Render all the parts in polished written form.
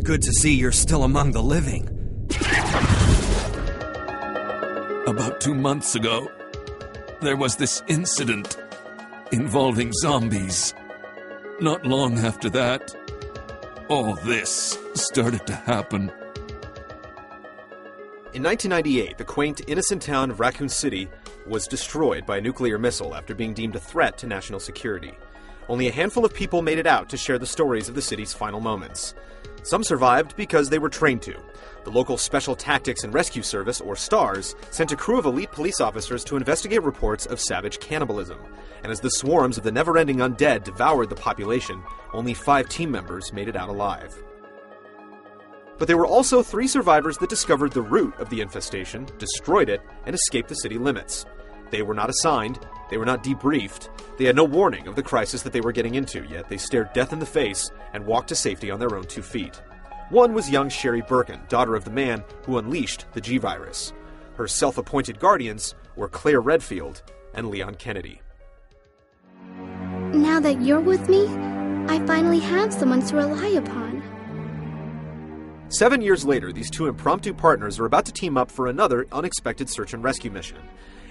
Good to see you're still among the living. About 2 months ago, there was this incident involving zombies. Not long after that, all this started to happen. In 1998, the quaint, innocent town of Raccoon City was destroyed by a nuclear missile after being deemed a threat to national security. Only a handful of people made it out to share the stories of the city's final moments. Some survived because they were trained to. The local Special Tactics and Rescue Service, or STARS, sent a crew of elite police officers to investigate reports of savage cannibalism. And as the swarms of the never-ending undead devoured the population, only 5 team members made it out alive. But there were also 3 survivors that discovered the root of the infestation, destroyed it, and escaped the city limits. They were not assigned, they were not debriefed, they had no warning of the crisis that they were getting into, yet they stared death in the face and walked to safety on their own 2 feet. One was young Sherry Birkin, daughter of the man who unleashed the G-Virus. Her self-appointed guardians were Claire Redfield and Leon Kennedy. Now that you're with me, I finally have someone to rely upon. 7 years later, these 2 impromptu partners are about to team up for another unexpected search and rescue mission.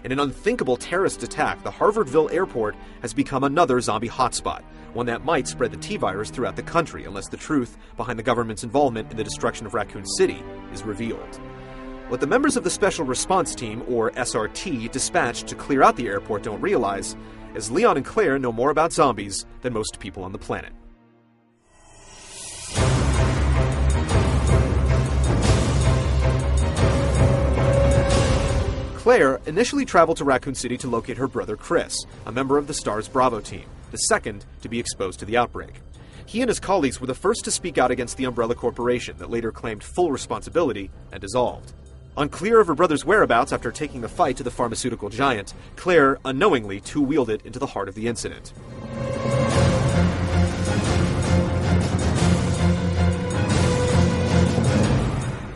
In an unthinkable terrorist attack, the Harvardville airport has become another zombie hotspot, one that might spread the T-virus throughout the country unless the truth behind the government's involvement in the destruction of Raccoon City is revealed. What the members of the Special Response Team, or SRT, dispatched to clear out the airport don't realize is Leon and Claire know more about zombies than most people on the planet. Claire initially traveled to Raccoon City to locate her brother Chris, a member of the STARS Bravo team, the second to be exposed to the outbreak. He and his colleagues were the first to speak out against the Umbrella Corporation that later claimed full responsibility and dissolved. Unclear of her brother's whereabouts after taking the fight to the pharmaceutical giant, Claire unknowingly two-wheeled it into the heart of the incident.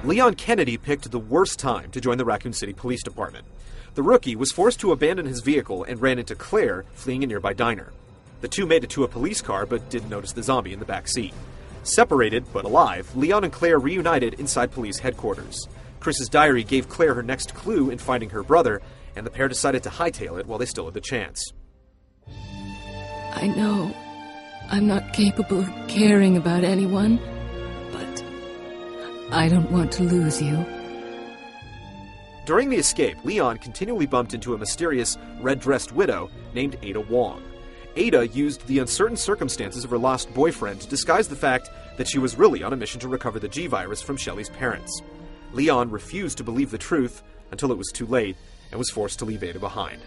Leon Kennedy picked the worst time to join the Raccoon City Police Department. The rookie was forced to abandon his vehicle and ran into Claire, fleeing a nearby diner. The two made it to a police car but didn't notice the zombie in the back seat. Separated, but alive, Leon and Claire reunited inside police headquarters. Chris's diary gave Claire her next clue in finding her brother, and the pair decided to hightail it while they still had the chance. I know I'm not capable of caring about anyone, but I don't want to lose you. During the escape, Leon continually bumped into a mysterious red-dressed widow named Ada Wong. Ada used the uncertain circumstances of her lost boyfriend to disguise the fact that she was really on a mission to recover the G-Virus from Shelley's parents. Leon refused to believe the truth until it was too late and was forced to leave Ada behind.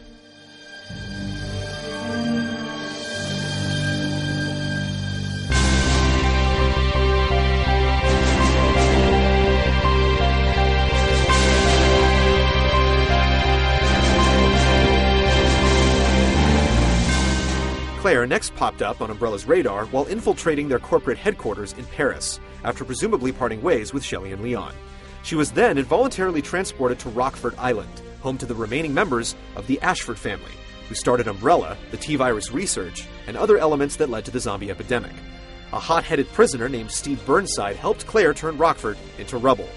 Claire next popped up on Umbrella's radar while infiltrating their corporate headquarters in Paris, after presumably parting ways with Shelley and Leon. She was then involuntarily transported to Rockford Island, home to the remaining members of the Ashford family, who started Umbrella, the T-Virus research, and other elements that led to the zombie epidemic. A hot-headed prisoner named Steve Burnside helped Claire turn Rockford into rubble,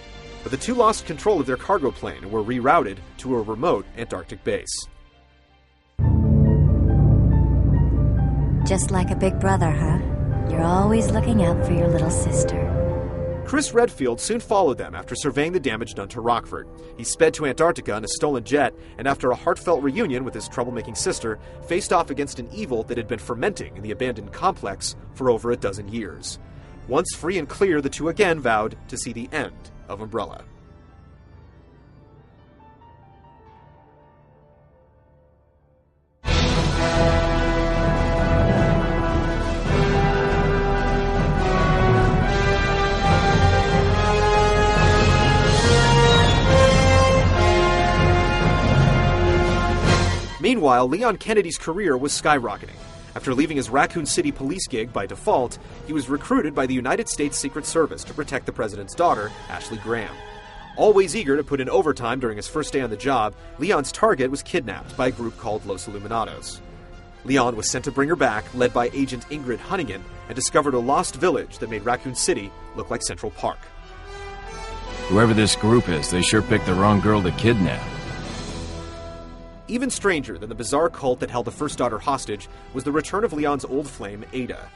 but the two lost control of their cargo plane and were rerouted to a remote Antarctic base. Just like a big brother, huh? You're always looking out for your little sister. Chris Redfield soon followed them after surveying the damage done to Rockford. He sped to Antarctica in a stolen jet, and after a heartfelt reunion with his troublemaking sister, faced off against an evil that had been fermenting in the abandoned complex for over a dozen years. Once free and clear, the two again vowed to see the end of Umbrella. Meanwhile, Leon Kennedy's career was skyrocketing. After leaving his Raccoon City police gig by default, he was recruited by the United States Secret Service to protect the president's daughter, Ashley Graham. Always eager to put in overtime during his first day on the job, Leon's target was kidnapped by a group called Los Illuminados. Leon was sent to bring her back, led by Agent Ingrid Hunnigan, and discovered a lost village that made Raccoon City look like Central Park. Whoever this group is, they sure picked the wrong girl to kidnap. Even stranger than the bizarre cult that held the first daughter hostage was the return of Leon's old flame, Ada.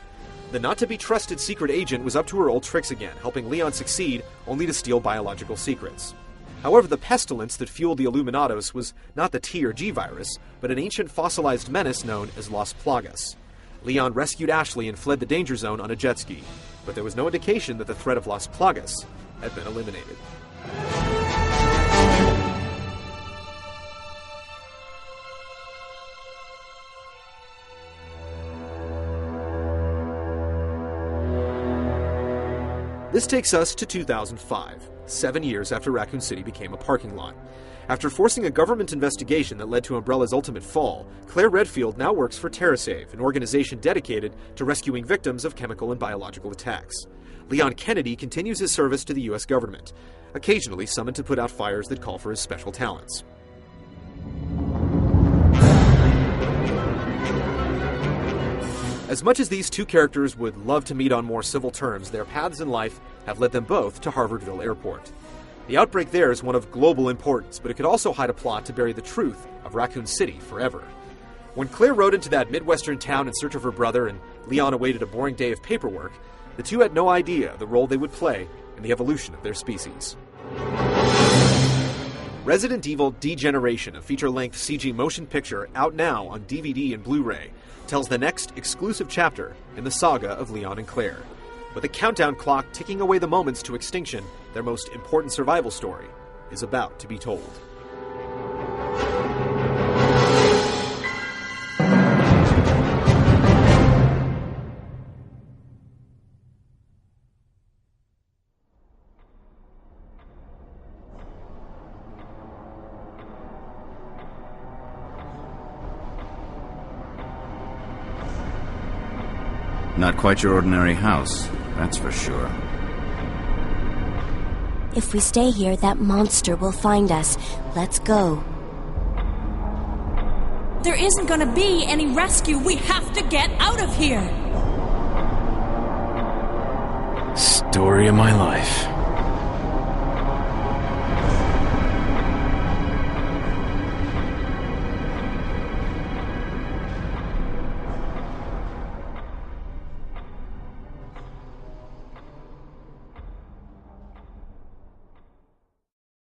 The not-to-be-trusted secret agent was up to her old tricks again, helping Leon succeed only to steal biological secrets. However, the pestilence that fueled the Illuminados was not the T or G virus, but an ancient fossilized menace known as Las Plagas. Leon rescued Ashley and fled the danger zone on a jet ski, but there was no indication that the threat of Las Plagas had been eliminated. This takes us to 2005, 7 years after Raccoon City became a parking lot. After forcing a government investigation that led to Umbrella's ultimate fall, Claire Redfield now works for TerraSave, an organization dedicated to rescuing victims of chemical and biological attacks. Leon Kennedy continues his service to the U.S. government, occasionally summoned to put out fires that call for his special talents. As much as these two characters would love to meet on more civil terms, their paths in life have led them both to Harvardville Airport. The outbreak there is one of global importance, but it could also hide a plot to bury the truth of Raccoon City forever. When Claire rode into that Midwestern town in search of her brother and Leon awaited a boring day of paperwork, the two had no idea the role they would play in the evolution of their species. Resident Evil Degeneration, a feature-length CG motion picture out now on DVD and Blu-ray, tells the next exclusive chapter in the saga of Leon and Claire. With a countdown clock ticking away the moments to extinction, their most important survival story is about to be told. Not quite your ordinary house, that's for sure. If we stay here, that monster will find us. Let's go. There isn't gonna be any rescue. We have to get out of here. Story of my life.